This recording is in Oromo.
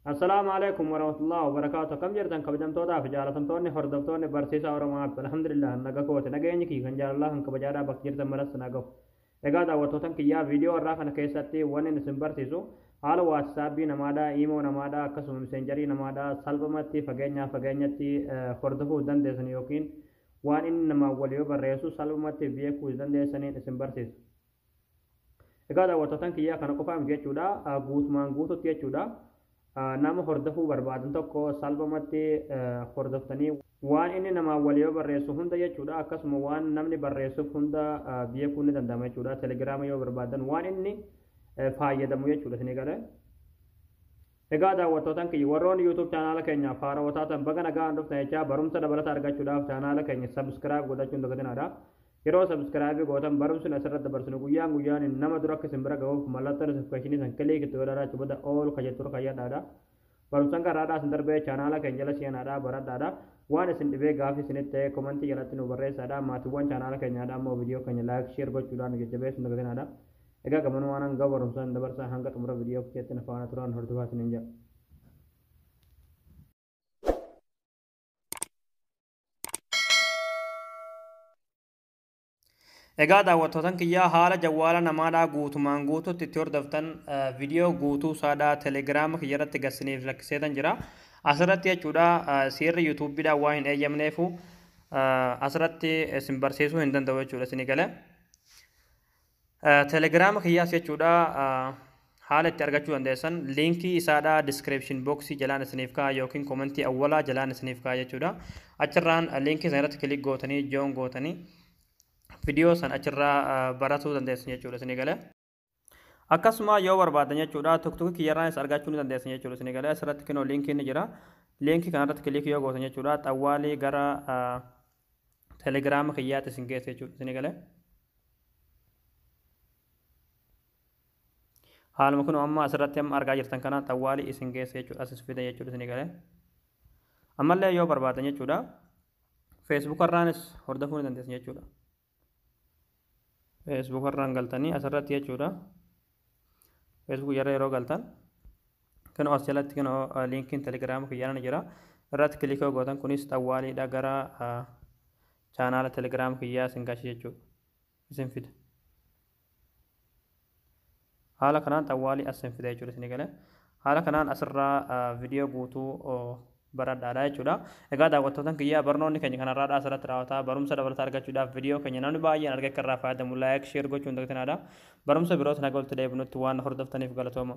السلام عليكم ورحمة الله وبركاته. كم جرتن كبجم تودا في جالتم توني خردم توني برسيسا ورمات الحمد لله نجاكوت نجاني كي كان جال الله إنك بجارا بكجرتن مرس نجاو. إجادا وتوتن كيا فيديو الرافن كيساتي وني نسمبرسيسو على واتساب نمادا إيمو نمادا كسم مسنجري نمادا سالبمتي فجنيا تي خردفو دن دسني يوكين وان إن نما وليو بريسو سالبمتي بيكو دن دسني نسمبرسيسو. إجادا وتوتن كيا كانوا كفام جيتشودا غوت مان غوتو تيجودا nama hordofuu barbaadan tokko salphumatti hordoftanii waan inni nama walii barreessu hunda jechuudha akkasuma waan namni barreessuuf hunda beekuu ni danda'ama jechuudha telegiraama yoo barbaadan waan inni fayyadamu jechuudha isin eegale. Egaa daawwattootaan kiyya warroonni YouTube chaanaala keenya faarawwataa ta'an baga nagaan dhuftan jechaa barumsa dabalataa argachuudhaaf chaanaala keenya subscribe godhachuun dagatinadha. Yeroo subscribe gootan barumsi asirratti dabarsinu guyyaan nama dura akka isin bira gahuuf mallattoo notification san kilik itti godhadhaa booda all kajettu kayyadhaadha. Barumsan garaadhaa isin darbee chaanaala keenya jala seenaadhaa baradhaadha. Waan isin dhibee gaafii isinitti ta'e komentii jalatti nu barreessaadha. Maatiiwwan chaanaala keenyaadha ammoo viidiyoo keenya like share gochuudhaan jajjabeessuun dagatinadha. Egaa gamanuu waan hanga barumsaan dabarsaa hanga xumura viidiyoo keessatti na faana turan hordofaa isiniin jedha. Egaa daawwattootaan kiyyaa haala jawwaala namaadhaa guutumaan guutuutti itti hordoftan viidiyoo guutuu saadhaa telegiraama kiyyarratti gassiniif lakkiseetan jira. Asirratti jechuudha seerri yuutuubiidhaan waa hin eeyyamneefu asirratti isin barsiisuu hin danda'u jechuudha isin gale. Telegiraama kiyyaas jechuudha haala itti argachuu dandeessan liinkii isaadhaa description boxii jalaan isiniif ka'a yookiin komentii awwalaa jalaan isiniif ka'a jechuudha. Achirraan liinkii sanarratti kilik gootanii joon gootanii video san achirraa baratuu dandeessan jechuudha isin gale. Akkasuma yoo barbaadan jechuudha tuktuki kiyyarraanis argachuu ni dandeessan jechuudha isin gale. Asirratti kinoo liinkiin ni jira. Liinkii kanarratti kilik yoo gootan jechuudha xawwaalii gara telegiraama kiyyaatti isin geessa jechuudha isin gale. Haaluma kun amma asirratti amma argaa jirtan kana xawwaalii isin geessa jechuudha asis fida jechuudha isin gale. Ammallee yoo barbaadan jechuudha Facebook irraanis hordofuu ni dandeessan jechuudha. Facebook irraan galtanii asirratti jechuudha. Facebook yeroo galtan kan as jalatti kan linkiin telegiraama kiyyaana jira. Irratti kilik yoo gootan kunis xawwaaliidha gara chaanaala telegiraama kiyyaa isin gashi jechuudha. Isin fida. Haala kanaan xawwaalii as isin fida jechuudha isin gale. Haala kanaan asirraa viidiyoo guutuu baradhaadha jechuudha. Egaa daawwattootaan kiyyaa barnoonni keenya kanarraadhaa asirratti raawwataa barumsa dabalataa argachuudhaaf viidiyoo keenya namni baay'een arga akka irraa fayyadamu like share gochuun dagatinadha. Barumsa biroos nagaa walitti deebinutti waan hordoftaniif galatooma.